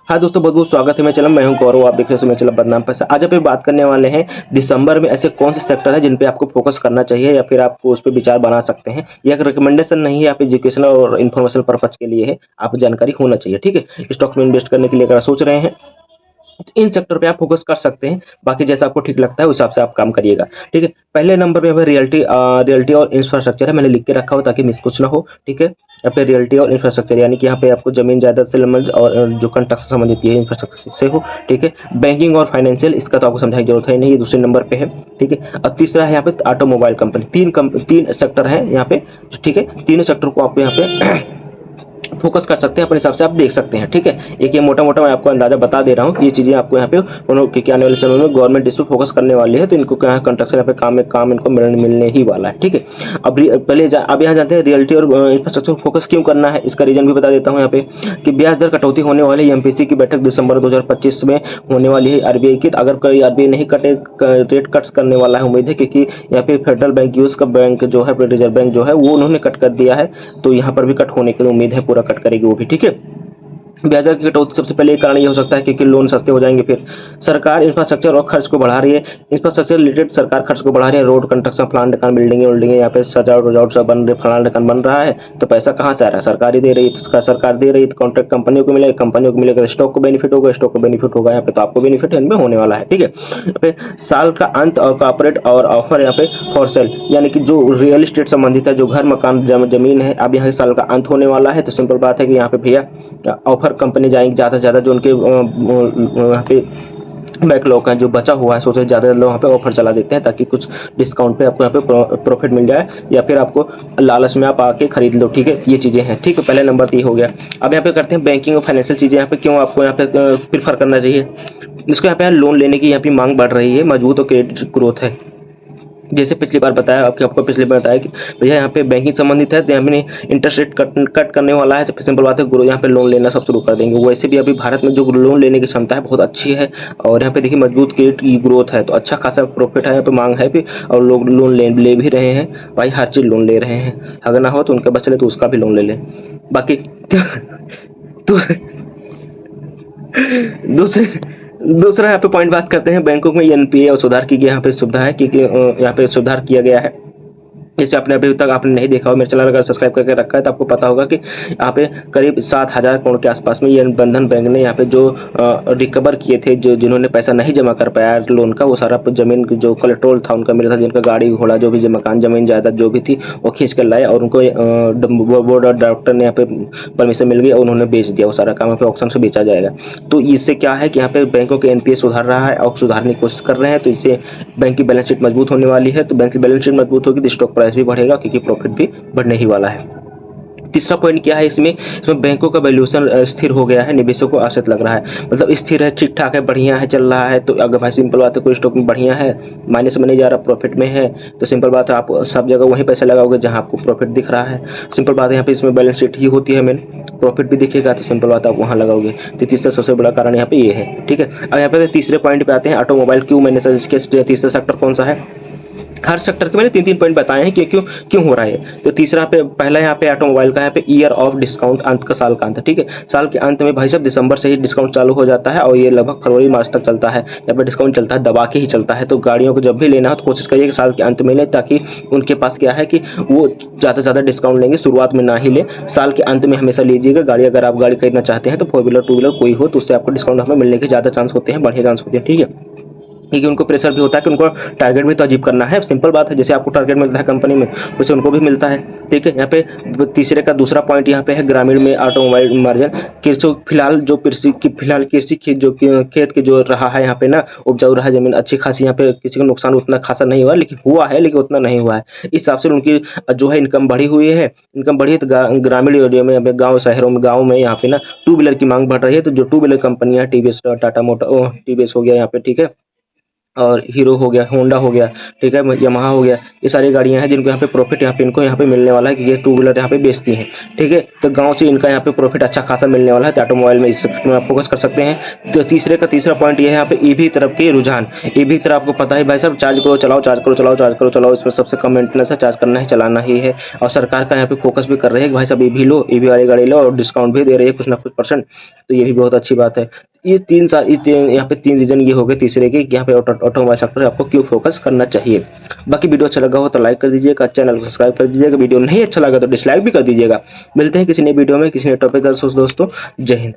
हाँ दोस्तों, बहुत बहुत स्वागत है मेरे चैनल। मैं हूं गौरव, आप देख रहे हो मेरे चैनल बदनाम पैसा। आज आप बात करने वाले हैं दिसंबर में ऐसे कौन से सेक्टर है जिन पे आपको फोकस करना चाहिए या फिर आपको उस पर विचार बना सकते हैं। यह एक रिकमेंडेशन नहीं है, आप एजुकेशनल और इन्फॉर्मेशन पर्पज के लिए है। आप जानकारी होना चाहिए, ठीक है। स्टॉक में इन्वेस्ट करने के लिए अगर सोच रहे हैं तो इन सेक्टर पे आप फोकस कर सकते हैं। बाकी जैसा आपको ठीक लगता है उस हिसाब से आप काम करिएगा, ठीक है। पहले नंबर पे रियल्टी और इंफ्रास्ट्रक्चर है, मैंने लिख के रखा हो ताकि मिस कुछ ना हो, ठीक है। यहाँ पे रियल्टी और इंफ्रास्ट्रक्चर यानी कि यहाँ पे आपको जमीन जायदाद से संबंधित और जो कंस्ट्रक्शन से संबंधित ये इंफ्रास्ट्रक्चर से हो, ठीक है। बैंकिंग और फाइनेंशियल, इसका तो आपको समझाने की जरूरत है नहीं, ये दूसरे नंबर पे है, ठीक है। और तीसरा है यहाँ पे ऑटोमोबाइल कंपनी। तीन सेक्टर है यहाँ पे, ठीक है। तीनों सेक्टर को आप यहाँ पे फोकस कर सकते हैं, अपने हिसाब से आप देख सकते हैं, ठीक है। एक ये मोटा मोटा मैं आपको अंदाजा बता दे रहा हूँ कि ये चीज़ें आपको यहाँ पे क्योंकि आने वाले समय में गवर्नमेंट इस पर फोकस करने वाली है, तो इनको क्या कंस्ट्रक्शन यहाँ पे काम इनको मिलने ही वाला है, ठीक है। अब यहाँ जानते हैं रियल्टी और इंफ्रास्ट्रक्चर फोकस क्यों करना है, इसका रीजन भी बता देता हूँ यहाँ पे कि ब्याज दर कटौती होने वाली है। एमपीसी की बैठक दिसंबर 2025 में होने वाली है आरबीआई की। अगर कोई आरबीआई नहीं रेट कट्स करने वाला है, उम्मीद है, क्योंकि यहाँ पे फेडरल बैंक यूएस का बैंक जो है, रिजर्व बैंक जो है, वो उन्होंने कट कर दिया है, तो यहाँ पर भी कट होने की उम्मीद है, पूरा कट करेगी वो भी, ठीक है। ब्याज दर की कटौती सबसे पहले एक कारण ये हो सकता है क्योंकि लोन सस्ते हो जाएंगे। फिर सरकार इंफ्रास्ट्रक्चर और खर्च को बढ़ा रही है। इंफ्रास्ट्रक्चर रिलेटेड सरकार खर्च को बढ़ा रही है। रोड कंस्ट्रक्शन, फलान ढकान, बिल्डिंगे यहाँ पे सजावट वजावट सब बन रही, फलान ढकान बन रहा है, तो पैसा कहाँ से आ रहा है? सरकार ही दे रही है। सरकार दे रही है तो कॉन्ट्रैक्ट कंपनियों को मिलेगा, कंपनियों को मिलेगा, स्टॉक को बेनिफिट होगा, स्टॉक को बेनिफिट होगा, यहाँ पे तो आपको बेनिफिट इनमें होने वाला है, ठीक है। यहाँ पे साल का अंत और कॉर्पोरेट और ऑफर यहाँ पे फॉर सेल, यानी कि जो रियल एस्टेट संबंधित है, जो घर मकान जमीन है, अब यहाँ साल का अंत होने वाला है, तो सिंपल बात है कि यहाँ पे भैया ऑफर कंपनी जाएंगी ज़्यादा से ज़्यादा, जो उनके यहाँ पे बैकलॉग है, जो बचा हुआ है, सोचे ज़्यादा लोग वहाँ पे ऑफर चला देते हैं ताकि कुछ डिस्काउंट पे आपको यहाँ पे प्रॉफिट मिल जाए, या फिर आपको लालच में आप आके खरीद लो, ठीक है। ये चीज़ें हैं, ठीक है। पहले नंबर तो ये हो गया। अब यहाँ पे करते हैं बैंकिंग और फाइनेंशियल चीज़ें, यहाँ पे क्यों आपको यहाँ पे प्रीफर करना चाहिए। इसको यहाँ पे लोन लेने की यहाँ पे मांग बढ़ रही है, मजबूत और क्रेडिट ग्रोथ है। जैसे पिछली बार बताया आपको पिछली बार बताया कि भैया यहाँ पे बैंकिंग संबंधित है, तो यहाँ पे इंटरेस्ट रेट कट करने वाला है, तो सिंपल बात है यहाँ पे लोन लेना सब शुरू कर देंगे। वैसे भी अभी भारत में जो लोन लेने की क्षमता है बहुत अच्छी है, और यहाँ पे देखिए मजबूत क्रेडिट की ग्रोथ है, तो अच्छा खासा प्रॉफिट है, यहाँ पे मांग है भी, और लोग लोन ले भी रहे हैं भाई, हर चीज़ लोन ले रहे हैं। अगर ना हो तो उनके बस चले तो उसका भी लोन ले लें। बाकी तो दूसरे दूसरा यहाँ पे पॉइंट बात करते हैं, बैंकों में एनपीए और सुधार की यहाँ पे सुविधा है, क्योंकि यहाँ पे सुधार किया गया है। जैसे आपने अभी तक आपने नहीं देखा हो, मेरे चैनल अगर सब्सक्राइब करके रखा है तो आपको पता होगा कि यहाँ पे करीब 7,000 करोड़ के आसपास में ये बंधन बैंक ने यहाँ पे जो रिकवर किए थे, जो जिन्होंने पैसा नहीं जमा कर पाया लोन का, वो सारा जमीन जो कोलेट्रल था उनका मिला था, जिनका गाड़ी घोड़ा जो भी मकान जमीन जायदाद जो भी थी वो खींच कर लाए, और उनको बोर्ड ऑफ डायरेक्टर ने यहाँ पे परमिशन मिल गई और उन्होंने बेच दिया। वो सारा काम यहाँ पे ऑक्शन से बेचा जाएगा। तो इससे क्या है कि यहाँ पे बैंकों के एनपीए सुधार रहा है और सुधारने की कोशिश कर रहे हैं, तो इससे बैंक की बैलेंस शीट मजबूत होने वाली है। तो बैंक की बैलेंस शीट मजबूत होगी तो स्टॉक प्राइस भी बढ़ेगा, क्योंकि प्रॉफिट भी बढ़ने ही वाला है। तीसरा पॉइंट क्या है इसमें बैंकों का वैल्यूएशन स्थिर हो गया है, निवेशकों को आश्रित लग रहा है, मतलब स्थिर है, ठीक ठाक है, बढ़िया है, चल रहा है। तो अगर भाई सिंपल बात है कोई स्टॉक में बढ़िया है, माइनस में नहीं जा रहा, प्रॉफिट में है, तो सिंपल बात है आप सब जगह वहीं पैसा लगाओगे जहां आपको प्रॉफिट दिख रहा है। सिंपल बात है यहाँ पे इसमें बैलेंस शीट ही होती है मेन, प्रॉफिट भी दिखेगा, तो सिंपल बात आप वहाँ लगाओगे। तो तीसरा सबसे बड़ा कारण यहाँ पे ये है, ठीक है। अब यहाँ पे तीसरे पॉइंट पे आते हैं, ऑटोमोबाइल। क्यों मैंने सर इसके तीसरा सेक्टर कौन सा है, हर सेक्टर के मैंने 3-3 पॉइंट बताए हैं कि क्यों क्यों हो रहा है। तो तीसरा पे पहला यहाँ पे ऑटोमोबाइल का, यहाँ पे ईयर ऑफ डिस्काउंट, अंत का साल का अंत, ठीक है। साल के अंत में भाई साहब दिसंबर से ही डिस्काउंट चालू हो जाता है और ये लगभग फरवरी मार्च तक चलता है। यहाँ पे डिस्काउंट चलता है, दबा के ही चलता है। तो गाड़ियों को जब भी लेना हो तो कोशिश करिए कि साल के अंत में लें, ताकि उनके पास क्या है कि वो ज़्यादा से ज़्यादा डिस्काउंट लेंगे, शुरुआत में ना ही लें, साल के अंत में हमेशा लीजिएगा गाड़ी। अगर आप गाड़ी खरीदना चाहते हैं तो 4 व्हीलर 2 व्हीलर कोई हो, तो उससे आपको डिस्काउंट हमें मिलने के ज़्यादा चांस होते हैं, बढ़िया चांस होते हैं, ठीक है। क्योंकि उनको प्रेशर भी होता है कि उनको टारगेट भी तो अचीव करना है। सिंपल बात है, जैसे आपको टारगेट मिलता है कंपनी में, वैसे उनको भी मिलता है, ठीक है। यहाँ पे तीसरे का दूसरा पॉइंट यहाँ पे है ग्रामीण में ऑटोमोबाइल मार्जिन। कृषि फिलहाल कृषि खेत के जो रहा है यहाँ पे ना, उपजाऊ रहा जमीन अच्छी खासी, यहाँ पे किसी का नुकसान उतना खासा नहीं हुआ, लेकिन हुआ है, लेकिन उतना नहीं हुआ है। इस हिसाब से उनकी जो है इनकम बढ़ी हुई है। इनकम बढ़ी है तो ग्रामीण एरिया में, गाँव शहरों में, गाँव में यहाँ पे ना 2 व्हीलर की मांग बढ़ रही है। तो जो 2 व्हीलर कंपनियाँ टीवीएस, टाटा मोटर, टीवीएस हो गया यहाँ पे, ठीक है, और हीरो हो गया, होंडा हो गया, ठीक है, यामाहा हो गया, ये सारी गाड़ियाँ हैं जिनको यहाँ पे प्रॉफिट यहाँ पे इनको यहाँ पे मिलने वाला है कि ये टू व्हीलर यहाँ पे बेचती हैं, ठीक है। तो गाँव से इनका यहाँ पे प्रॉफिट अच्छा खासा मिलने वाला है, तो ऑटोमोबाइल में इस सेक्टर में आप फोकस कर सकते हैं। तो तीसरा पॉइंट ये है यहाँ पे ईवी तरफ के रुझान। ईवी तरफ आपको पता है भाई साहब, चार्ज करो चलाओ, चार्ज करो चलाओ, चार्ज करो चलाओ, इसमें सबसे कम मेंटेनेंस है, चार्ज करना है चलाना ही है। और सरकार का यहाँ पे फोकस भी कर रही है कि भाई साहब ईवी लो, ईवी वाली गाड़ी लो, और डिस्काउंट भी दे रही है कुछ ना कुछ परसेंट, तो ये भी बहुत अच्छी बात है। ये यहाँ पे 3 रीज़न ये हो गए तीसरे के कि यहाँ पे ऑटोमोबाइल सेक्टर आपको क्यों फोकस करना चाहिए। बाकी वीडियो अच्छा लगा हो तो लाइक कर दीजिएगा, चैनल को सब्सक्राइब कर दीजिएगा, वीडियो नहीं अच्छा लगा तो डिसलाइक भी कर दीजिएगा। मिलते हैं किसी नई वीडियो में किसी नए टॉपिक के साथ दोस्तों। जय हिंद।